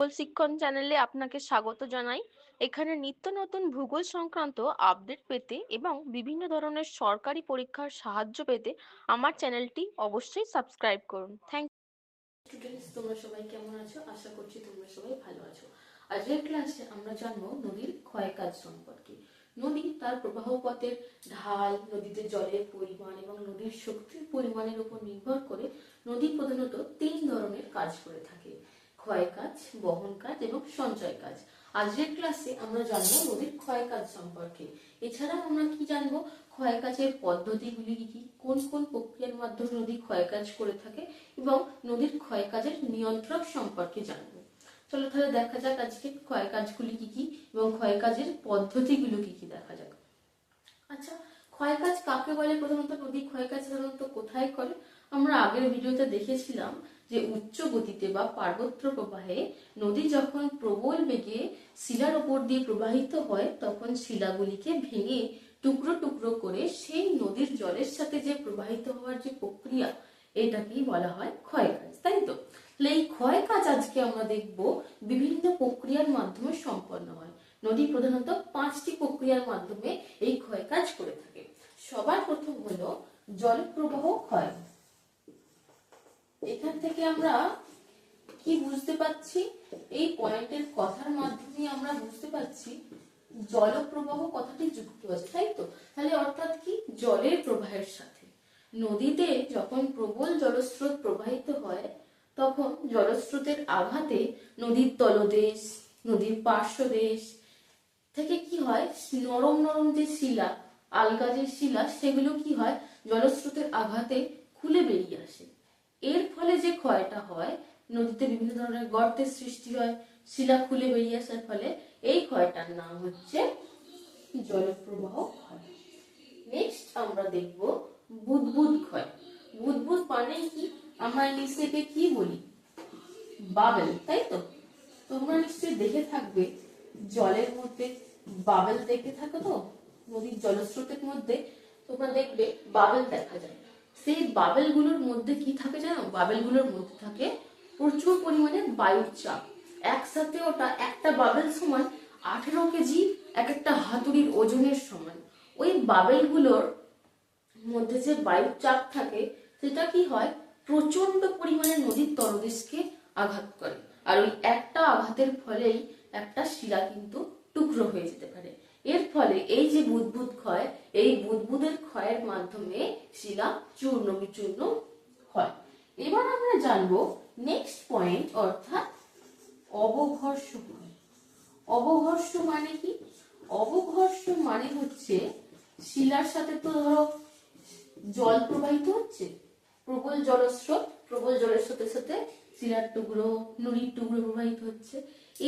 ভূগোল শিক্ষণ চ্যানেলে আপনাকে স্বাগত জানাই। এখানে নিত্য নতুন ভূগোল সংক্রান্ত আপডেট পেতে এবং বিভিন্ন ধরনের সরকারি পরীক্ষার সাহায্য পেতে আমার চ্যানেলটি অবশ্যই সাবস্ক্রাইব করুন। স্টুডেন্টস, তোমরা সবাই কেমন আছো? আশা করছি তোমরা সবাই ভালো আছো। আজকের ক্লাসে আমরা জানবো নদীর ক্ষয়কাজ সম্পর্কে। নদী তার প্রবাহ পথের ঢাল, নদীতে জলের পরিমাণ এবং নদীর শক্তির পরিমাণের উপর নির্ভর করে নদী প্রধানত 3 ধরনের কাজ করে থাকে: ক্ষয় কাজ, বহন কাজ এবং সঞ্চয় কাজ। আজকের ক্লাসে আমরা জানবো নদীর ক্ষয় কাজ সম্পর্কে। এছাড়া আমরা কি জানবো? ক্ষয় কাজের পদ্ধতিগুলি কি, কোন কোন প্রক্রিয়ার মাধ্যমে নদী ক্ষয় কাজ করে থাকে এবং নদীর ক্ষয় কাজের নিয়ন্ত্রক সম্পর্কে জানবো। চলো তাহলে দেখা যাক আজকে ক্ষয় কাজগুলি কি কি এবং ক্ষয় কাজের পদ্ধতিগুলো কি কি দেখা যাক। আচ্ছা, ক্ষয় কাজ কাকে বলে? প্রধানত নদী ক্ষয় কাজ সাধারণত কোথায় করে? আমরা আগের ভিডিওতে দেখেছিলাম যে উচ্চ গতিতে বা পার্বত্য প্রবাহে নদী যখন প্রবল বেগে শিলার উপর দিয়ে প্রবাহিত হয়, তখন শিলাগুলিকে ভেঙে টুকরো টুকরো করে সেই নদীর জলের সাথে যে প্রবাহিত হওয়ার যে প্রক্রিয়া, এটাকেই বলা হয় ক্ষয় কাজ, তাই তো? তাহলে এই ক্ষয় কাজ আজকে আমরা দেখব বিভিন্ন প্রক্রিয়ার মাধ্যমে সম্পন্ন হয়। নদী প্রধানত 5টি প্রক্রিয়ার মাধ্যমে এই ক্ষয় কাজ করে থাকে। সবার প্রথম হলো জলপ্রবাহ ক্ষয়। এখান থেকে আমরা কি বুঝতে পাচ্ছি? এই পয়েন্টের কথার মাধ্যমে আমরা বুঝতে পাচ্ছি জলপ্রবাহ কথাটি যুক্ত আছে, তাই তো? তাহলে অর্থাৎ কি? জলের প্রবাহের সাথে নদীতে যখন প্রবল জলস্রোত প্রবাহিত হয়, তখন জলস্রোতের আঘাতে নদীর তলদেশ, নদীর পার্শ্বদেশ থেকে কি হয়, নরম নরম যে শিলা, আলগা যে শিলা, সেগুলো কি হয়, জলস্রোতের আঘাতে খুলে বেরিয়ে আসে। এর ফলে যে ক্ষয়টা হয়, নদীতে বিভিন্ন ধরনের গর্তের সৃষ্টি হয় শিলা খুলে বেরিয়ে আসার ফলে। এই ক্ষয়টার নাম হচ্ছে জলপ্রবাহ ক্ষয়। নেক্সট আমরা দেখব বুদবুদ ক্ষয়। বুদবুদ মানে কি? আমরা ইংলিশ থেকে কি বলি? বাবেল, তাই তো? তোমরা নিশ্চয়ই দেখে থাকবে জলের মধ্যে বাবেল দেখে থাকো তো, নদীর জলস্রোতের মধ্যে তোমরা দেখবে বাবেল দেখা যায়। সেই বাবেল গুলোর মধ্যে কি থাকে জানো? বাবেল গুলোর মধ্যে থাকে প্রচুর পরিমাণে বায়ুর চাপ। একসাথে ওটা একটা বাবেল সমান 18 কেজি, এক একটা হাতুড়ির ওজনের সমান। ওই বাবেল গুলোর মধ্যে যে বায়ুর চাপ থাকে, সেটা কি হয়, প্রচন্ড পরিমাণে নদীর তলদেশকে আঘাত করে। আর ওই একটা আঘাতের ফলেই একটা শিলা কিন্তু টুকরো হয়ে যেতে পারে। এর ফলে এই যে বুদবুদ ক্ষয়, এই বুদবুদের ক্ষয়ের মাধ্যমে শিলা চূর্ণ বিচূর্ণ হয়। এবার আমরা জানবো নেক্সট পয়েন্ট, অর্থাৎ অবঘর্ষ ক্ষয়। অবঘর্ষ মানে কি? অবঘর্ষ মানে হচ্ছে শিলার সাথে তো ধরো জল প্রবাহিত হচ্ছে, প্রবল জলস্রোত, প্রবল জলস্রোতের সাথে শিলার টুকরো, নুড়ির টুকরো প্রবাহিত হচ্ছে।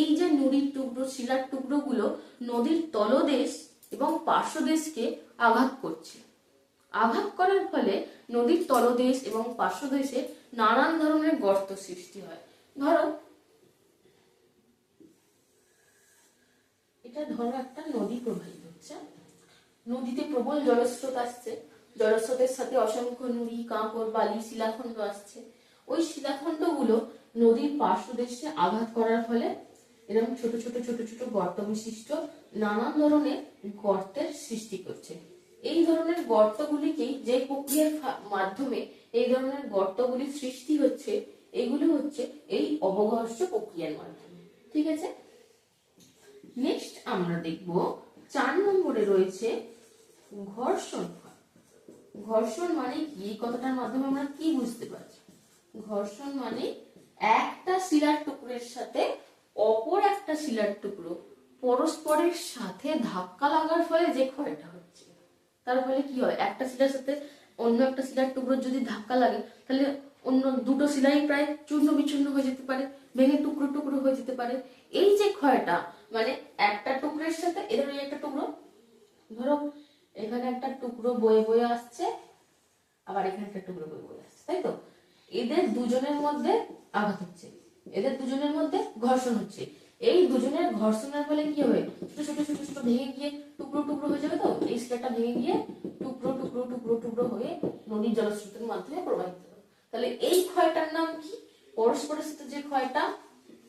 এই যে নুড়ির টুকরো, শিলার টুকরো গুলো নদীর তলদেশ এবং পার্শ্বদেশকে আঘাত করছে। আঘাত করার ফলে নদীর তলদেশ এবং পার্শ্বদেশে নানান ধরনের গর্ত সৃষ্টি হয়। ধরো ধরো একটা নদী প্রবাহিত হচ্ছে, নদীতে প্রবল জলস্রোত আসছে, জলস্রোতের সাথে অসংখ্য নুড়ি, কাঁকর, বালি, শিলাখণ্ড আসছে। ওই শিলাখণ্ড গুলো নদীর পার্শ্বদেশে আঘাত করার ফলে এরকম ছোট ছোট ছোট ছোট গর্ত বিশিষ্ট নানান ধরনের গর্তের সৃষ্টি করছে। এই ধরনের গর্তগুলিকেই, যে প্রক্রিয়ার মাধ্যমে এই ধরনের গর্তগুলি সৃষ্টি হচ্ছে, এগুলো হচ্ছে এই অবঘর্ষ প্রক্রিয়ার মাধ্যমে। ঠিক আছে? নেক্সট আমরা দেখব 4 নম্বরে রয়েছে ঘর্ষণ। ঘর্ষণ মানে কি? এই কথাটার মাধ্যমে আমরা কি বুঝতে পারছি? ঘর্ষণ মানে একটা শিলার টুকরোর সাথে অপর একটা শিলার টুকরো পরস্পরের সাথে ধাক্কা লাগার ফলে যে ক্ষয়টা হচ্ছে। তার ফলে কি হয়, একটা শিলার সাথে অন্য একটা শিলার টুকরো যদি ধাক্কা লাগে, তাহলে অন্য দুটো শিলাই প্রায় চূর্ণ বিচূর্ণ হয়ে যেতে পারে, ভেঙে টুকরো টুকরো হয়ে যেতে পারে। এই যে ক্ষয়টা, মানে একটা টুকরোর সাথে এদের একটা টুকরো, ধরো এখানে একটা টুকরো বয়ে বয়ে আসছে, আবার এখানে একটা টুকরো বয়ে বয়ে আসছে, তাই তো? এদের দুজনের মধ্যে আঘাত হচ্ছে, এদের দুজনের মধ্যে ঘর্ষণ হচ্ছে। এই দুজনের ঘর্ষণের ফলে কি হবে, ছোট ছোট ছোট ছোট ভেঙে গিয়ে টুকরো টুকরো হয়ে যাবে। তো এই শিলাটা ভেঙে গিয়ে টুকরো টুকরো টুকরো টুকরো হয়ে নদীর জলস্রোতের মাধ্যমে প্রবাহিত হবে। তাহলে এই ক্ষয়টার নাম কি? পরস্পরের সাথে যে ক্ষয়টা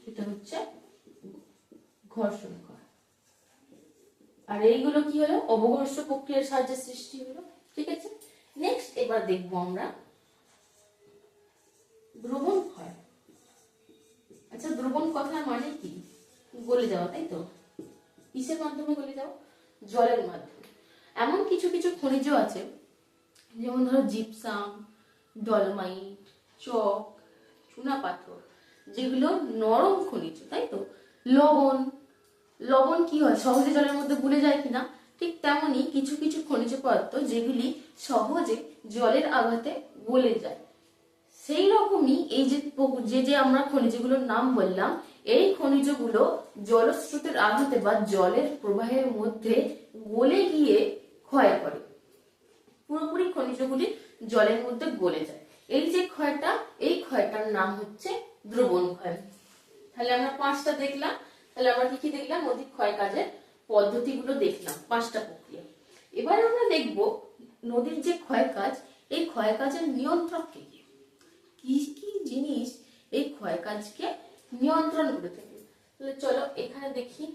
এটা হচ্ছে ঘর্ষণ ক্ষয়। আর এইগুলো কি হলো, অবঘর্ষ প্রক্রিয়ার সাহায্যে সৃষ্টি হলো। ঠিক আছে, নেক্সট এবার দেখবো আমরা দ্রবণ ক্ষয়। আচ্ছা, দ্রবণ কথার মানে কি? গলে যাওয়া, তাই তো? কিসের মাধ্যমে গলে যাওয়া? জলের মাধ্যমে। এমন কিছু কিছু খনিজ আছে, যেমন ধরো জিপসাম, ডলোমাইট, চক, চুনাপাথর, যেগুলো নরম খনিজ, তাই তো? লবণ, লবণ কি হয়, সহজে জলের মধ্যে গুলে যায় কিনা? ঠিক তেমনি কিছু কিছু খনিজ পদার্থ যেগুলি সহজে জলের আঘাতে গলে যায়। সেই রকমই এই যে যে আমরা খনিজগুলোর নাম বললাম, এই খনিজগুলো জলস্রোতের আঘাতে বা জলের প্রবাহের মধ্যে গলে গিয়ে ক্ষয় করে। পুরোপুরি খনিজগুলি জলের মধ্যে গলে যায়। এই যে ক্ষয়টা, এই ক্ষয়টার নাম হচ্ছে দ্রবণ ক্ষয়। তাহলে আমরা 5টা দেখলাম। তাহলে আমরা কি কি দেখলাম? নদীর ক্ষয় কাজের পদ্ধতিগুলো দেখলাম, 5টা প্রক্রিয়া। এবার আমরা দেখব নদীর যে ক্ষয় কাজ, এই ক্ষয় কাজের নিয়ন্ত্রক কে কি কি জিনিস এই ক্ষয় কাজকে নিয়ন্ত্রণ করে থাকে। তাহলে চলো এখানে দেখি।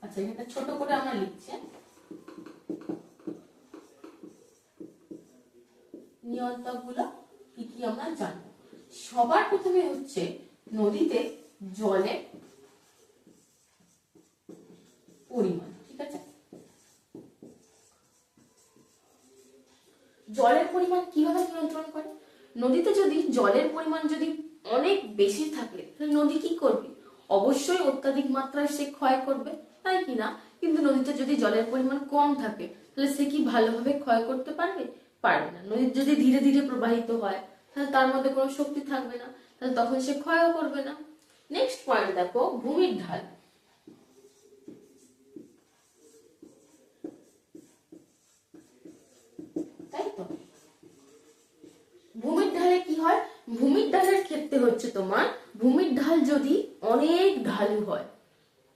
আচ্ছা, এখানে ছোট করে আমরা লিখছি। নিয়ন্ত্রক গুলো কি কি আমরা জানবো। সবার প্রথমে হচ্ছে নদীতে জলের পরিমাণ। ঠিক আছে, জলের পরিমাণ কিভাবে নিয়ন্ত্রণ করে? নদীতে যদি জলের পরিমাণ যদি অনেক বেশি থাকে, তাহলে নদী কি করবে? অবশ্যই অত্যাধিক মাত্রায় সে ক্ষয় করবে, তাই কি না? কিন্তু নদীতে যদি জলের পরিমাণ কম থাকে, তাহলে সে কি ভালোভাবে ক্ষয় করতে পারবে? পারবে না। নদী যদি ধীরে ধীরে প্রবাহিত হয়, তাহলে তার মধ্যে কোনো শক্তি থাকবে না, তাহলে তখন সে ক্ষয়ও করবে না। নেক্সট পয়েন্ট দেখো, ভূমির ঢাল। তাই তো, ভূমির ঢালে কি হয়? ভূমির ঢালের ক্ষেত্রে হচ্ছে তোমার, ভূমির ঢাল যদি অনেক ঢালু হয়,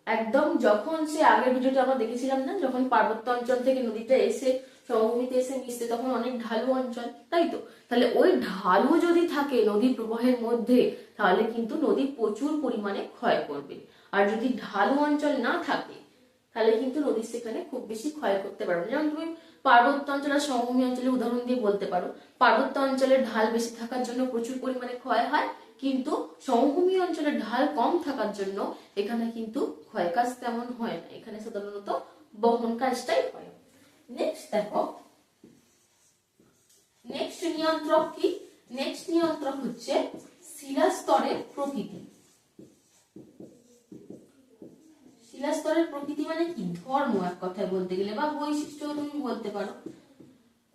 একদম যখন সে আগের ভিডিওটা আমরা দেখেছিলাম না, যখন পার্বত্য অঞ্চল থেকে নদীটা এসে সমভূমিতে এসে মিশছে, তখন অনেক ঢালু অঞ্চল, তাই তো? তাহলে ওই ঢালু যদি থাকে নদী প্রবাহের মধ্যে, তাহলে কিন্তু নদী প্রচুর পরিমাণে ক্ষয় করবে। আর যদি ঢালু অঞ্চল না থাকে, তাহলে কিন্তু নদী সেখানে খুব বেশি ক্ষয় করতে পারবে না। যেমন তুমি পার্বত্য অঞ্চল আর সমভূমি অঞ্চলের উদাহরণ দিয়ে বলতে পারো। পার্বত্য অঞ্চলের ঢাল বেশি থাকার জন্য প্রচুর পরিমাণে ক্ষয় হয়, কিন্তু সমভূমি অঞ্চলের ঢাল কম থাকার জন্য এখানে কিন্তু ক্ষয় কাজ তেমন হয় না, এখানে সাধারণত বহন কাজটাই হয়। নেক্সট দেখো, নেক্সট নিয়ন্ত্রক কি? নেক্সট নিয়ন্ত্রক হচ্ছে শিলাস্তরের প্রকৃতি। শিলাস্তরের প্রকৃতি মানে কি? ধর্ম, এক কথায় বলতে গেলে, বা বৈশিষ্ট্য তুমি বলতে পারো।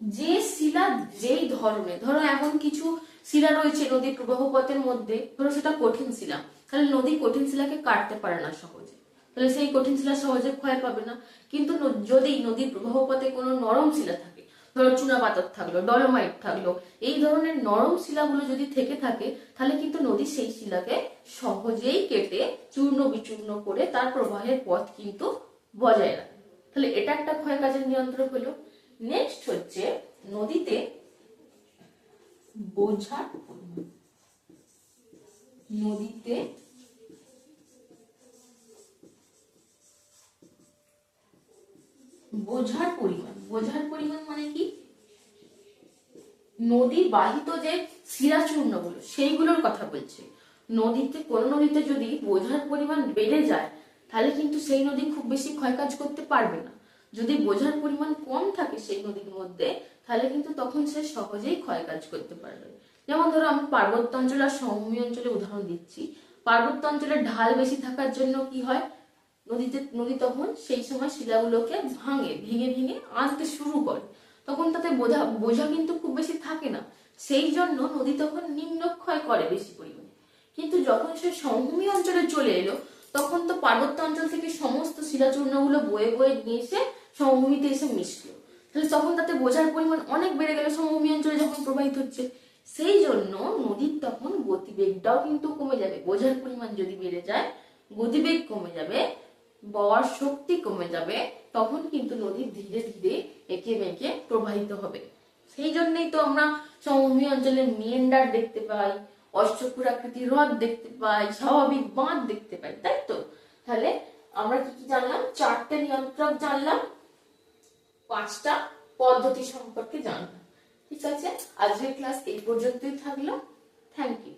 যে শিলা যেই ধরনের, ধরো এমন কিছু শিলা রয়েছে নদীর প্রবাহ পথের মধ্যে, ধরো সেটা কঠিন শিলা, তাহলে নদী কঠিন শিলাকে কাটতে পারে না সহজে, তাহলে সেই কঠিন শিলা সহজে ক্ষয় পাবে না। কিন্তু যদি নদীর প্রবাহ পথে কোনো নরম শিলা থাকে, ধরো চুনাপাথর থাকলো, ডলোমাইট থাকলো, এই ধরনের নরম শিলাগুলো যদি থেকে থাকে, তাহলে কিন্তু নদী সেই শিলাকে সহজেই কেটে চূর্ণ বিচূর্ণ করে তার প্রবাহের পথ কিন্তু বজায় রাখে। তাহলে এটা একটা ক্ষয় কাজের নিয়ন্ত্রক হলো। নেক্সট হচ্ছে নদীতে বোঝার পরিমাণ। নদীতে বোঝার পরিমাণ, বোঝার পরিমাণ মানে কি? নদী বাহিত যে শিলাচূর্ণগুলো, সেইগুলোর কথা বলছে। নদীতে, কোন নদীতে যদি বোঝার পরিমাণ বেড়ে যায়, তাহলে কিন্তু সেই নদী খুব বেশি ক্ষয় কাজ করতে পারবে না। যদি বোঝার পরিমাণ কম থাকে সেই নদীর মধ্যে, তাহলে কিন্তু তখন সে সহজেই ক্ষয় কাজ করতে পারবে। যেমন ধরো আমি পার্বত্য অঞ্চল আর সমভূমি অঞ্চলের উদাহরণ দিচ্ছি। পার্বত্য অঞ্চলের ঢাল বেশি থাকার জন্য কি হয়, নদী তখন সেই সময় শিলাগুলোকে ভেঙে ভেঙে আনতে শুরু করে, তখন তাতে বোঝা কিন্তু খুব বেশি থাকে না, সেই জন্য নদী তখন নিম্নক্ষয় করে বেশি পরিমাণে। কিন্তু যখন সে সমভূমি অঞ্চলে চলে এলো, তখন তো পার্বত্য অঞ্চল থেকে সমস্ত শিলাচূর্ণগুলো বয়ে বয়ে নিয়ে এসে সমভূমিতে এসে মিশলো, তাহলে তখন তাতে বোঝার পরিমাণ অনেক বেড়ে গেল সমভূমি অঞ্চলে যখন প্রবাহিত হচ্ছে। সেই জন্য নদীর তখন গতিবেগটাও কিন্তু কমে যাবে। বোঝার পরিমাণ যদি বেড়ে যায়, গতিবেগ কমে যাবে, বওয়ার শক্তি কমে যাবে, তখন কিন্তু নদী ধীরে ধীরে এঁকে বেঁকে প্রবাহিত হবে। সেই জন্যই তো আমরা সমভূমি অঞ্চলে মিয়েন্ডার দেখতে পাই, অষ্টচক্র আকৃতির হ্রদ দেখতে পাই, স্বাভাবিক বাঁধ দেখতে পাই, তাই তো? তাহলে আমরা কি কি জানলাম? 4টে নিয়ন্ত্রক জানলাম, 5টা পদ্ধতি সম্পর্কে জানলাম। ঠিক আছে, আজকের ক্লাস এই পর্যন্তই থাকলো। Thank you.